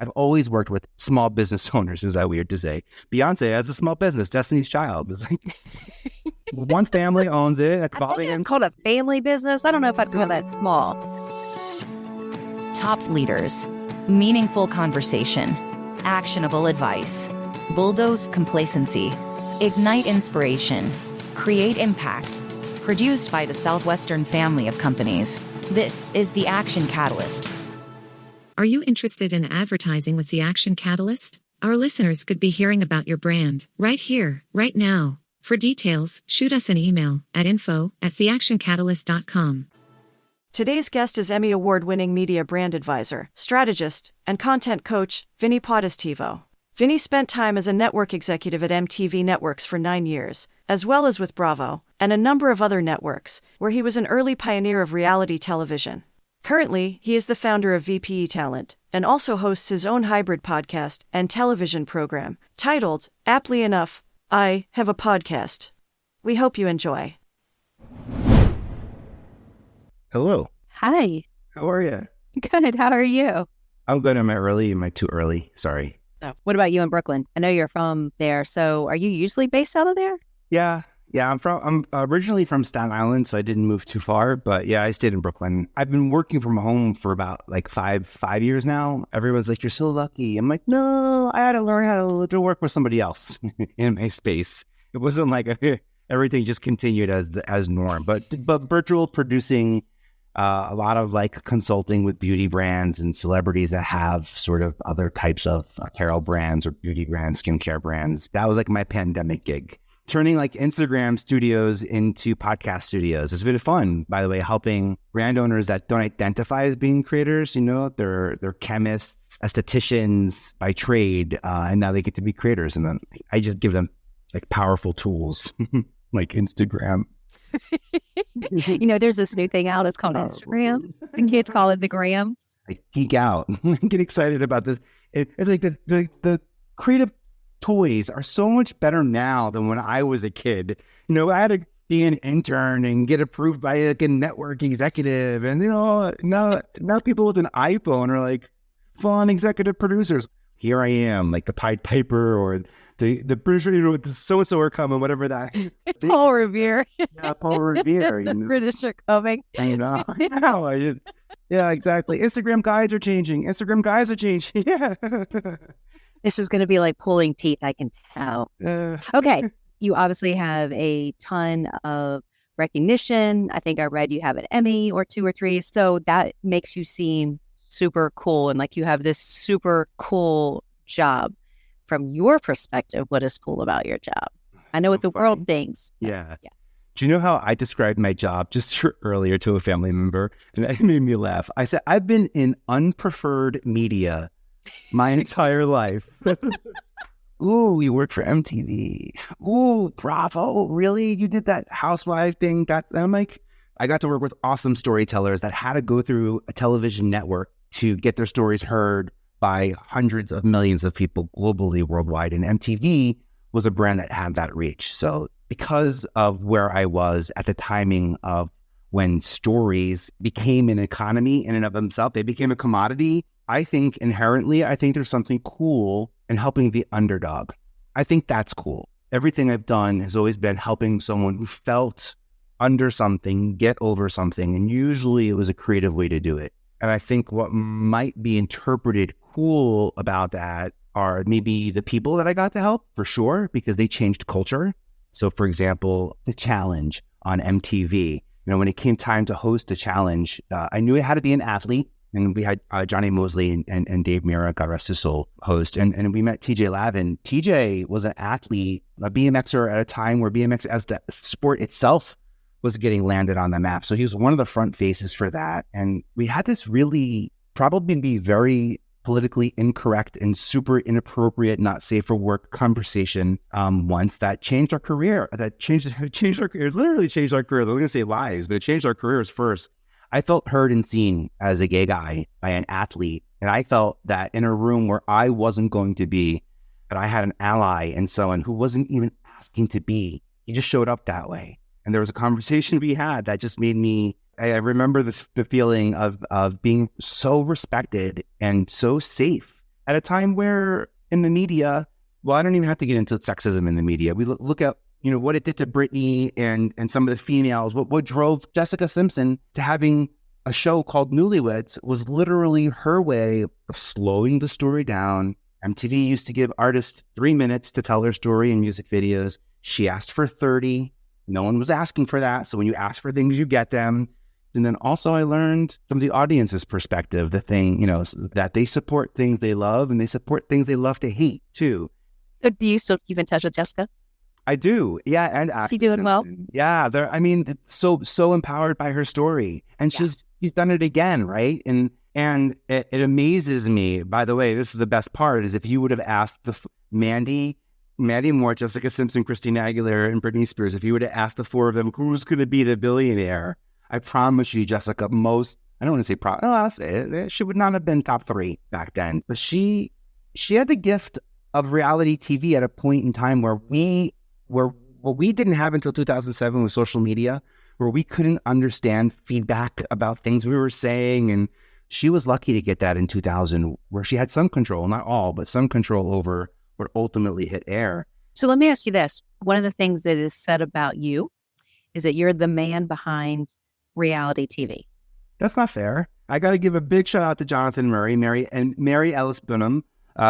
I've always worked with small business owners. Is that weird to say? Beyonce has a small business, Destiny's Child. It's like one family owns it. It's I think it's called a family business. I don't know if I'd call that small. Top leaders, meaningful conversation, actionable advice, bulldoze complacency, ignite inspiration, create impact. Produced by the Southwestern family of companies. This is the Action Catalyst. Are you interested in advertising with the Action Catalyst? Our listeners could be hearing about your brand right here, right now. For details, shoot us an email at info@theactioncatalyst.com. Today's guest is Emmy Award-winning media brand advisor, strategist, and content coach, Vinnie Potestivo. Vinnie spent time as a network executive at MTV Networks for 9 years, as well as with Bravo, and a number of other networks, where he was an early pioneer of reality television. Currently, he is the founder of VPE Talent, and also hosts his own hybrid podcast and television program, titled, aptly enough, I Have a Podcast. We hope you enjoy. Hello. Hi. How are you? Good. How are you? I'm good. Am I early? Am I too early? Sorry. So, what about you in Brooklyn? I know you're from there. So are you usually based out of there? Yeah. I'm originally from Staten Island, so I didn't move too far. But yeah, I stayed in Brooklyn. I've been working from home for about like five years now. Everyone's like, "You're so lucky." I'm like, "No, I had to learn how to work with somebody else in my space." It wasn't like everything just continued as norm. But virtual producing, a lot of like consulting with beauty brands and celebrities that have sort of other types of apparel brands or beauty brands, skincare brands. That was like my pandemic gig. Turning like Instagram studios into podcast studios. It's been fun, by the way, helping brand owners that don't identify as being creators. You know, they're chemists, estheticians by trade, and now they get to be creators. And then I just give them like powerful tools like Instagram. You know, there's this new thing out. It's called Instagram. The kids call it the gram. I geek out. I get excited about this. It's like the creative toys are so much better now than when I was a kid. You know, I had to be an intern and get approved by like a network executive. And, you know, now people with an iPhone are like fun executive producers. Here I am, like the Pied Piper or the British, you know, the so-and-so are coming, whatever that. Paul Revere. Yeah, Paul Revere. The British are coming. I know. Yeah, exactly. Instagram guides are changing. Yeah. This is going to be like pulling teeth, I can tell. Okay. You obviously have a ton of recognition. I think I read you have an Emmy or 2 or 3. So that makes you seem super cool. And like you have this super cool job. From your perspective, what is cool about your job? I know what the world thinks. Yeah. Do you know how I described my job just earlier to a family member? And it made me laugh. I said, I've been in unpreferred media my entire life. Ooh, you work for MTV. Ooh, Bravo. Really? You did that housewife thing? And I'm like, I got to work with awesome storytellers that had to go through a television network to get their stories heard by hundreds of millions of people globally, worldwide. And MTV was a brand that had that reach. So because of where I was at the timing of when stories became an economy in and of themselves, they became a commodity. I think inherently, there's something cool in helping the underdog. I think that's cool. Everything I've done has always been helping someone who felt under something, get over something. And usually it was a creative way to do it. And I think what might be interpreted cool about that are maybe the people that I got to help, for sure, because they changed culture. So for example, the challenge on MTV, you know, when it came time to host a challenge, I knew it had to be an athlete. And we had Johnny Mosley and Dave Mira, God rest his soul, host. And we met TJ Lavin. TJ was an athlete, a BMXer at a time where BMX as the sport itself was getting landed on the map. So he was one of the front faces for that. And we had this really probably be very politically incorrect and super inappropriate, not safe for work conversation once that changed our career. That changed our career, literally changed our careers. I was going to say lives, but it changed our careers first. I felt heard and seen as a gay guy by an athlete. And I felt that in a room where I wasn't going to be, that I had an ally and someone who wasn't even asking to be. He just showed up that way. And there was a conversation we had that just made me, I remember the feeling of being so respected and so safe at a time where in the media, well, I don't even have to get into sexism in the media. We look at, what it did to Britney and some of the females. What drove Jessica Simpson to having a show called Newlyweds was literally her way of slowing the story down. MTV used to give artists 3 minutes to tell their story in music videos. She asked for 30. No one was asking for that. So when you ask for things, you get them. And then also I learned from the audience's perspective, the thing, that they support things they love and they support things they love to hate too. So do you still keep in touch with Jessica? I do. Yeah. And She doing well? Yeah. So empowered by her story. And she's done it again. Right. And it amazes me, by the way, this is the best part, is if you would have asked Mandy Moore, Jessica Simpson, Christina Aguilera, and Britney Spears, if you would have asked the four of them, who's going to be the billionaire? I promise you, Jessica, I don't want to say I'll say it. She would not have been top 3 back then. But she had the gift of reality TV at a point in time where what we didn't have until 2007 with social media, where we couldn't understand feedback about things we were saying. And she was lucky to get that in 2000, where she had some control, not all, but some control over what ultimately hit air. So let me ask you this. One of the things that is said about you is that you're the man behind reality TV. That's not fair. I got to give a big shout out to Jonathan Murray, Mary Ellis Bunham,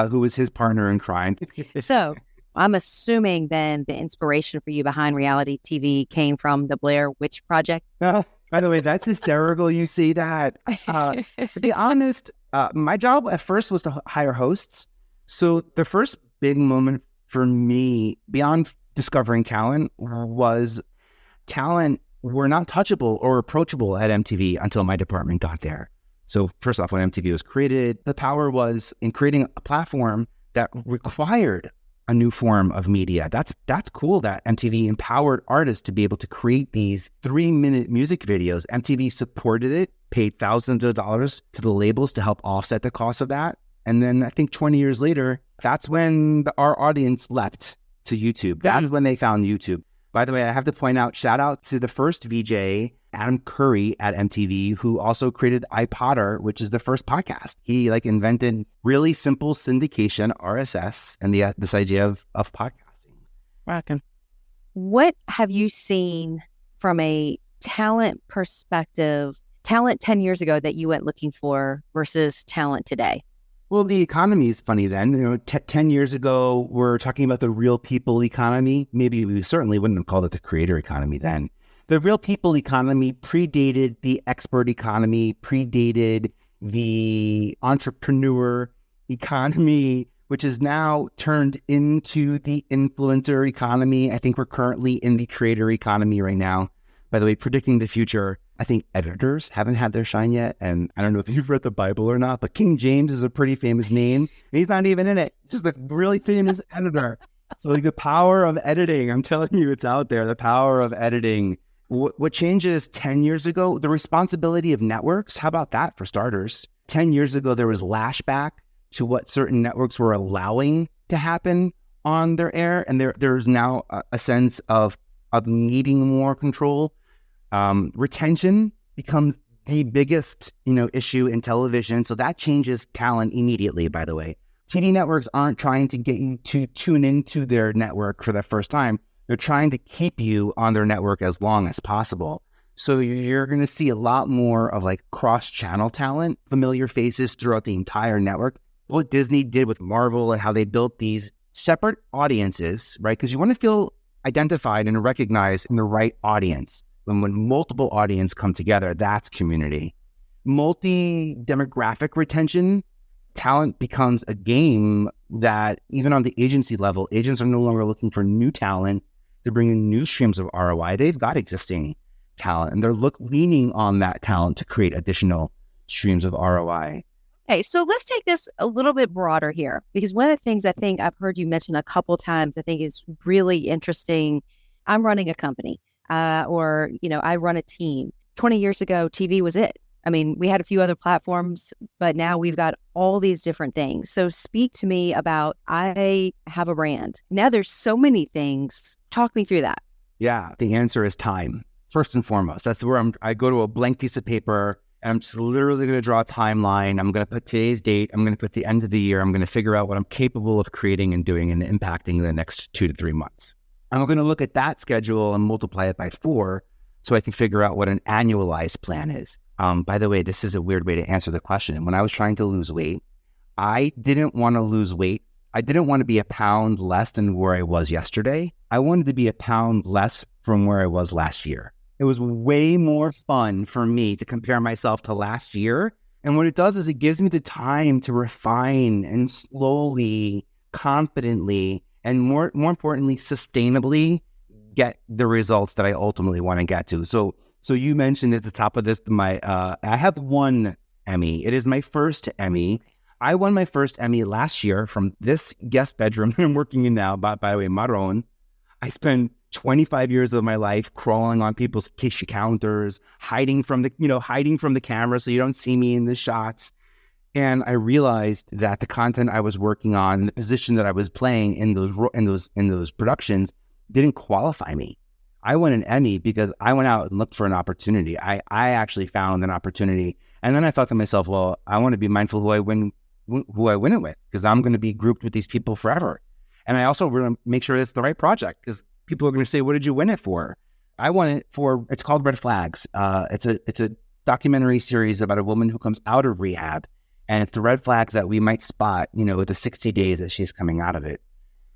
who was his partner in crime. So I'm assuming then the inspiration for you behind reality TV came from the Blair Witch Project. By the way, that's hysterical. You see that. To be honest, my job at first was to hire hosts. So the first big moment for me, beyond discovering talent, was talent were not touchable or approachable at MTV until my department got there. So first off, when MTV was created, the power was in creating a platform that required a new form of media. That's cool that MTV empowered artists to be able to create these 3-minute music videos. MTV supported it, paid thousands of dollars to the labels to help offset the cost of that. And then I think 20 years later, that's when our audience leapt to YouTube. That's when they found YouTube. By the way, I have to point out, shout out to the first VJ, Adam Curry at MTV, who also created iPodder, which is the first podcast. He invented really simple syndication, RSS, and this idea of podcasting. Rockin'. What have you seen from a talent perspective, talent 10 years ago that you went looking for versus talent today? Well, the economy is funny then. 10 years ago, we're talking about the real people economy. Maybe we certainly wouldn't have called it the creator economy then. The real people economy predated the expert economy, predated the entrepreneur economy, which is now turned into the influencer economy. I think we're currently in the creator economy right now. By the way, predicting the future, I think editors haven't had their shine yet. And I don't know if you've read the Bible or not, but King James is a pretty famous name. He's not even in it. Just a really famous editor. So the power of editing, I'm telling you, it's out there. The power of editing. What changes 10 years ago? The responsibility of networks. How about that for starters? 10 years ago, there was lashback to what certain networks were allowing to happen on their air. And there's now a sense of needing more control. Retention becomes the biggest, issue in television. So that changes talent immediately, by the way. TV networks aren't trying to get you to tune into their network for the first time. They're trying to keep you on their network as long as possible. So you're going to see a lot more of cross-channel talent, familiar faces throughout the entire network. What Disney did with Marvel and how they built these separate audiences, right? Because you want to feel identified and recognized in the right audience. When multiple audience come together, that's community. Multi-demographic retention, talent becomes a game that even on the agency level, agents are no longer looking for new talent. They're bringing new streams of ROI. They've got existing talent and they're leaning on that talent to create additional streams of ROI. Okay, so let's take this a little bit broader here, because one of the things I think I've heard you mention a couple times, I think is really interesting. I'm running a company. I run a team. 20 years ago, TV was it. I mean, we had a few other platforms, but now we've got all these different things. So speak to me about, I have a brand. Now there's so many things. Talk me through that. Yeah, the answer is time. First and foremost, that's where I go to a blank piece of paper And I'm just literally going to draw a timeline. I'm going to put today's date. I'm going to put the end of the year. I'm going to figure out what I'm capable of creating and doing and impacting in the next 2 to 3 months. I'm going to look at that schedule and multiply it by 4 so I can figure out what an annualized plan is. By the way, this is a weird way to answer the question. When I was trying to lose weight, I didn't want to lose weight. I didn't want to be a pound less than where I was yesterday. I wanted to be a pound less from where I was last year. It was way more fun for me to compare myself to last year. And what it does is it gives me the time to refine and slowly, confidently, and more importantly, sustainably get the results that I ultimately want to get to. So you mentioned at the top of this, I have one Emmy. It is my first Emmy. I won my first Emmy last year from this guest bedroom I'm working in now, by the way, Maron. I spent 25 years of my life crawling on people's kitchen counters, hiding from the camera so you don't see me in the shots. And I realized that the content I was working on, the position that I was playing in those productions, didn't qualify me. I won an Emmy because I went out and looked for an opportunity. I actually found an opportunity, and then I thought to myself, well, I want to be mindful who I win it with, because I'm going to be grouped with these people forever. And I also want to make sure it's the right project, because people are going to say, what did you win it for? I won it for, it's called Red Flags. It's a documentary series about a woman who comes out of rehab, and it's the red flags that we might spot, with the 60 days that she's coming out of it.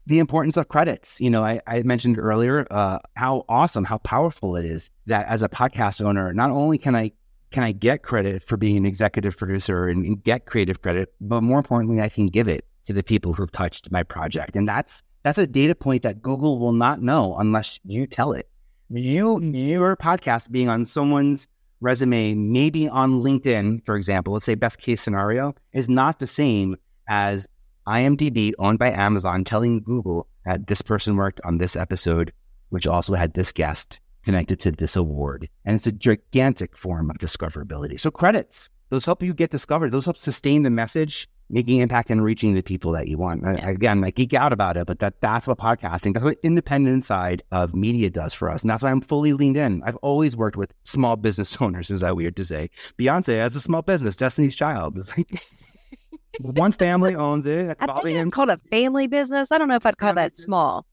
The importance of credits. I mentioned earlier how awesome, how powerful it is that as a podcast owner, not only can I get credit for being an executive producer and get creative credit, but more importantly, I can give it to the people who've touched my project. And that's a data point that Google will not know unless you tell it. Your podcast being on someone's resume, maybe on LinkedIn, for example, let's say best case scenario, is not the same as IMDb, owned by Amazon, telling Google that this person worked on this episode, which also had this guest connected to this award. And it's a gigantic form of discoverability. So credits, those help you get discovered. Those help sustain the message, making impact and reaching the people that you want. Again, I geek out about it, but that's what podcasting, that's what independent side of media does for us. And that's why I'm fully leaned in. I've always worked with small business owners. Is that weird to say? Beyonce has a small business, Destiny's Child. It's like one family owns it. I think it's called a family business. I don't know if I'd call that small.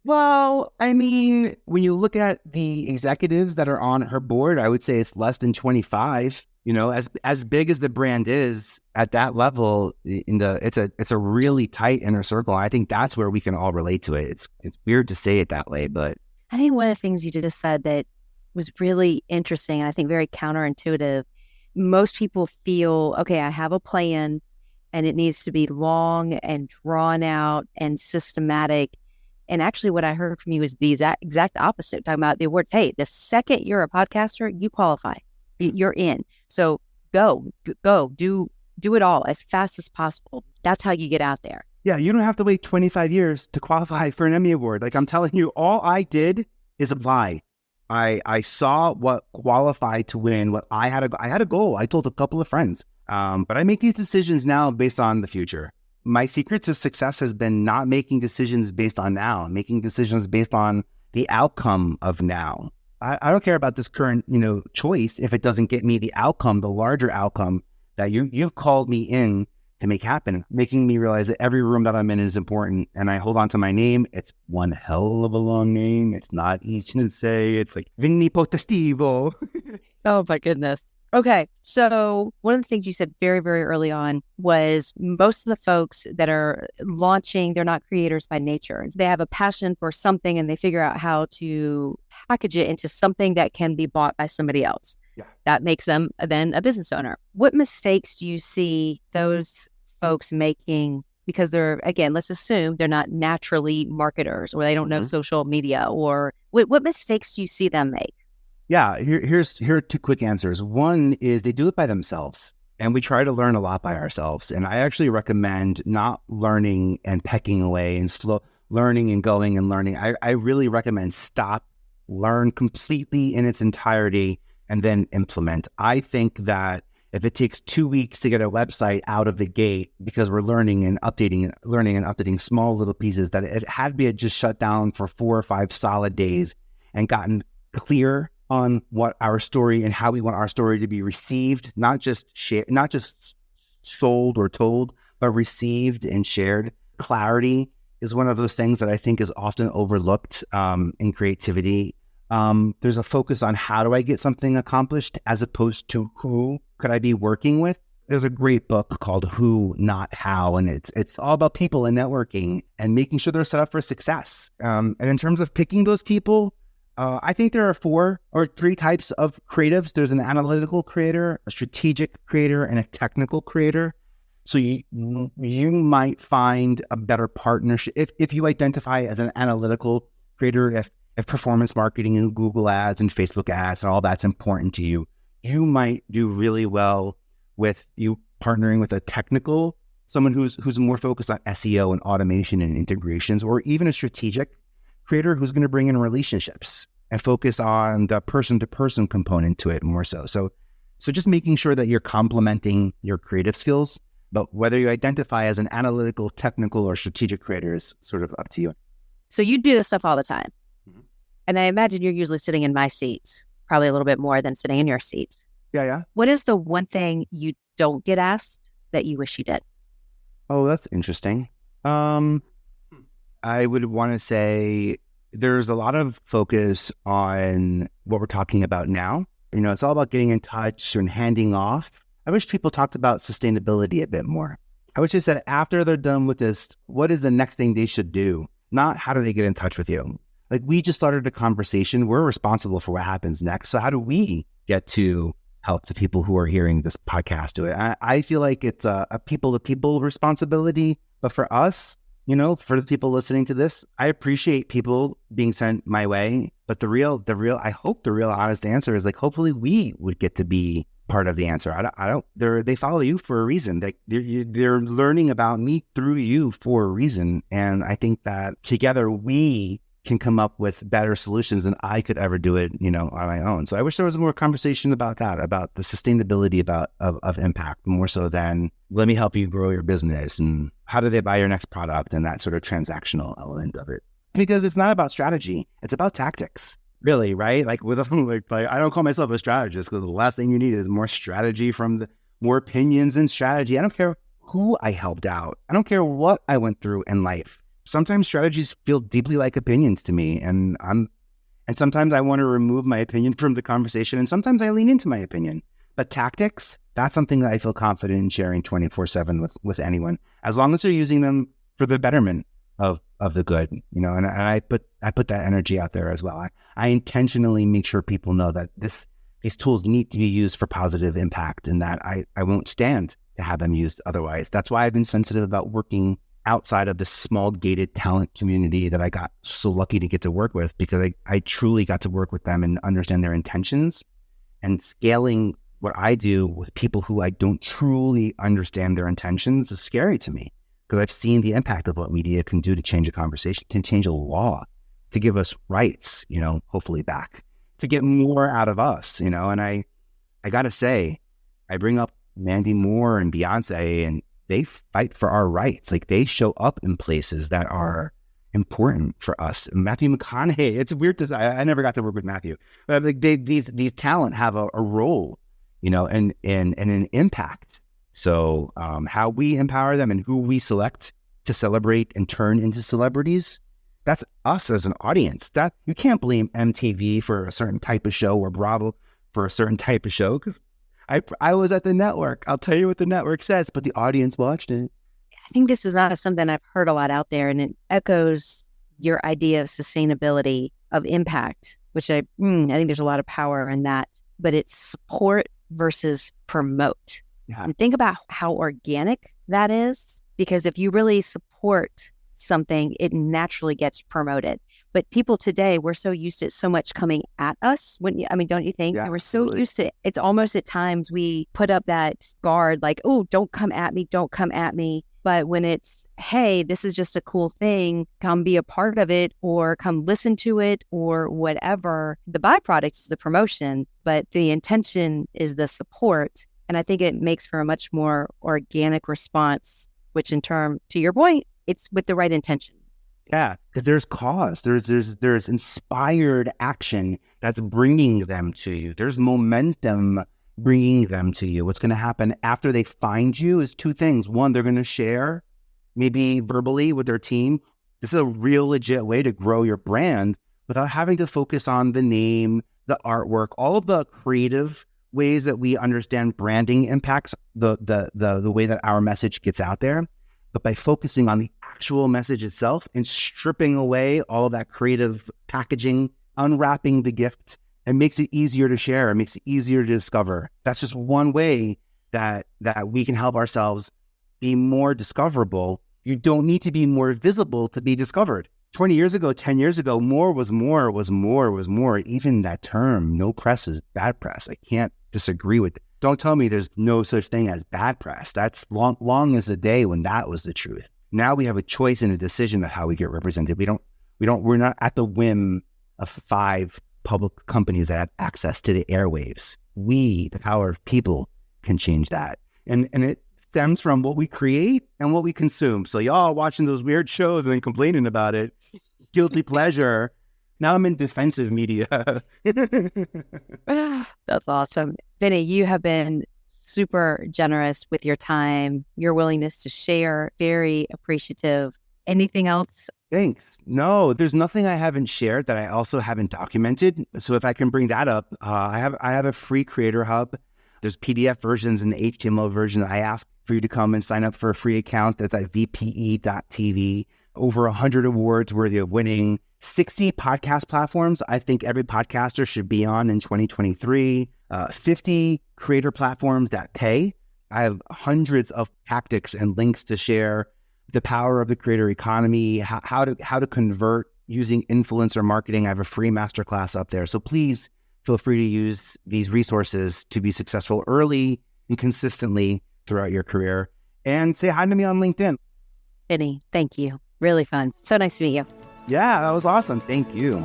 Well, I mean, when you look at the executives that are on her board, I would say it's less than 25. As big as the brand is at that level, it's a really tight inner circle. I think that's where we can all relate to it. It's weird to say it that way, but I think one of the things you just said that was really interesting, and I think very counterintuitive. Most people feel, okay, I have a plan, and it needs to be long and drawn out and systematic. And actually what I heard from you is the exact opposite, talking about the award. Hey, the second you're a podcaster, you qualify. You're in. So go, do it all as fast as possible. That's how you get out there. Yeah, you don't have to wait 25 years to qualify for an Emmy Award. Like I'm telling you, all I did is apply. I saw what qualified to win, what I had a goal. I told a couple of friends, but I make these decisions now based on the future. My secret to success has been not making decisions based on now, making decisions based on the outcome of now. I don't care about this current, choice if it doesn't get me the outcome, the larger outcome that you've called me in to make happen, making me realize that every room that I'm in is important. And I hold on to my name. It's one hell of a long name. It's not easy to say. It's like Vinnie Potestivo. Oh my goodness. Okay. So one of the things you said very, very early on was most of the folks that are launching, they're not creators by nature. They have a passion for something and they figure out how to package it into something that can be bought by somebody else. Yeah. That makes them then a business owner. What mistakes do you see those folks making? Because they're, again, let's assume they're not naturally marketers or they don't know social media, or what mistakes do you see them make? Yeah, here are 2 quick answers. One is they do it by themselves, and we try to learn a lot by ourselves. And I actually recommend not learning and pecking away and slow learning and going and learning. I really recommend stop, learn completely in its entirety, and then implement. I think that if it takes 2 weeks to get a website out of the gate because we're learning and updating small little pieces, that it had to be just shut down for 4 or 5 solid days and gotten clear on what our story and how we want our story to be received, not just shared, not just sold or told, but received and shared. Clarity is one of those things that I think is often overlooked in creativity. There's a focus on how do I get something accomplished as opposed to who could I be working with. There's a great book called Who, Not How, and it's all about people and networking and making sure they're set up for success. And in terms of picking those people, I think there are 4 or 3 types of creatives. There's an analytical creator, a strategic creator, and a technical creator. So you might find a better partnership if you identify as an analytical creator, if performance marketing and Google ads and Facebook ads and all that's important to you, you might do really well with you partnering with a technical, someone who's more focused on SEO and automation and integrations, or even a strategic creator who's going to bring in relationships and focus on the person-to-person component to it more so. So just making sure that you're complementing your creative skills, but whether you identify as an analytical, technical, or strategic creator is sort of up to you. So you do this stuff all the time. Mm-hmm. And I imagine you're usually sitting in my seats, probably a little bit more than sitting in your seats. Yeah. What is the one thing you don't get asked that you wish you did? Oh, that's interesting. I would want to say there's a lot of focus on what we're talking about now. It's all about getting in touch and handing off. I wish people talked about sustainability a bit more. I wish they said after they're done with this, what is the next thing they should do? Not how do they get in touch with you? Like, we just started a conversation. We're responsible for what happens next. So how do we get to help the people who are hearing this podcast do it? I feel like it's a people-to-people responsibility. But for us, for the people listening to this, I appreciate people being sent my way. But I hope the real honest answer is, like, hopefully we would get to be part of the answer. They follow you for a reason. They're learning about me through you for a reason. And I think that together we can come up with better solutions than I could ever do it, on my own. So I wish there was more conversation about that, about the sustainability of impact, more so than let me help you grow your business and how do they buy your next product and that sort of transactional element of it. Because it's not about strategy, it's about tactics, really, right? Like I don't call myself a strategist because the last thing you need is more strategy more opinions and strategy. I don't care who I helped out. I don't care what I went through in life. Sometimes strategies feel deeply like opinions to me, and sometimes I want to remove my opinion from the conversation, and sometimes I lean into my opinion. But tactics, that's something that I feel confident in sharing 24/7 with anyone, as long as they're using them for the betterment of the good, and I put that energy out there as well. I intentionally make sure people know that these tools need to be used for positive impact, and that I won't stand to have them used otherwise. That's why I've been sensitive about working outside of this small gated talent community that I got so lucky to get to work with, because I truly got to work with them and understand their intentions. And scaling what I do with people who I don't truly understand their intentions is scary to me, because I've seen the impact of what media can do to change a conversation, to change a law, to give us rights, hopefully back, to get more out of us, and I got to say, I bring up Mandy Moore and Beyonce, and they fight for our rights. Like, they show up in places that are important for us. Matthew McConaughey, it's weird to say, I never got to work with Matthew, but like these talent have a role, and an impact. So how we empower them and who we select to celebrate and turn into celebrities, that's us as an audience. That you can't blame MTV for a certain type of show or Bravo for a certain type of show, because I was at the network. I'll tell you what the network says, but the audience watched it. I think this is not something I've heard a lot out there, and it echoes your idea of sustainability, of impact, which I think there's a lot of power in that, but it's support versus promote. Yeah. And think about how organic that is, because if you really support something, it naturally gets promoted. But people today, we're so used to it so much coming at us. Don't you think? Yeah, and we're so absolutely. used to it. It's almost at times we put up that guard, like, oh, don't come at me. But when it's, hey, this is just a cool thing, come be a part of it, or come listen to it, or whatever, the byproduct is the promotion, but the intention is the support. And I think it makes for a much more organic response, which in turn, to your point, it's with the right intention. Yeah, because there's cause, there's inspired action that's bringing them to you. There's momentum bringing them to you. What's going to happen after they find you is two things. One, they're going to share, maybe verbally with their team. This is a real legit way to grow your brand without having to focus on the name, the artwork, all of the creative ways that we understand branding impacts the way that our message gets out there. But by focusing on the actual message itself and stripping away all of that creative packaging, unwrapping the gift, it makes it easier to share. It makes it easier to discover. That's just one way that we can help ourselves be more discoverable. You don't need to be more visible to be discovered. 20 years ago, 10 years ago, more was more was more was more. Even that term, no press is bad press. I can't disagree with it. Don't tell me there's no such thing as bad press. That's long as the day when that was the truth. Now we have a choice and a decision of how we get represented. We're not at the whim of 5 public companies that have access to the airwaves. We, the power of people, can change that. And it stems from what we create and what we consume. So y'all watching those weird shows and then complaining about it, guilty pleasure. Now I'm in defensive media. That's awesome. Vinnie, you have been super generous with your time, your willingness to share, very appreciative. Anything else? Thanks. No, there's nothing I haven't shared that I also haven't documented. So if I can bring that up, I have a free creator hub. There's PDF versions and HTML version. I ask for you to come and sign up for a free account. That's at vpe.tv. Over 100 awards worthy of winning. 60 podcast platforms I think every podcaster should be on in 2023. 50 creator platforms that pay. I have hundreds of tactics and links to share. The power of the creator economy, how to convert using influencer marketing. I have a free masterclass up there. So please feel free to use these resources to be successful early and consistently throughout your career. And say hi to me on LinkedIn. Vinnie, thank you. Really fun. So nice to meet you. Yeah, that was awesome. Thank you.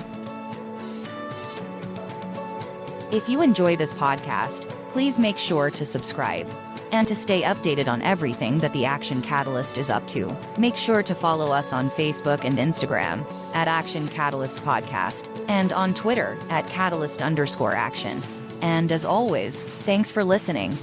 If you enjoy this podcast, please make sure to subscribe. And to stay updated on everything that the Action Catalyst is up to, make sure to follow us on Facebook and Instagram at Action Catalyst Podcast and on Twitter at Catalyst_Action. And as always, thanks for listening.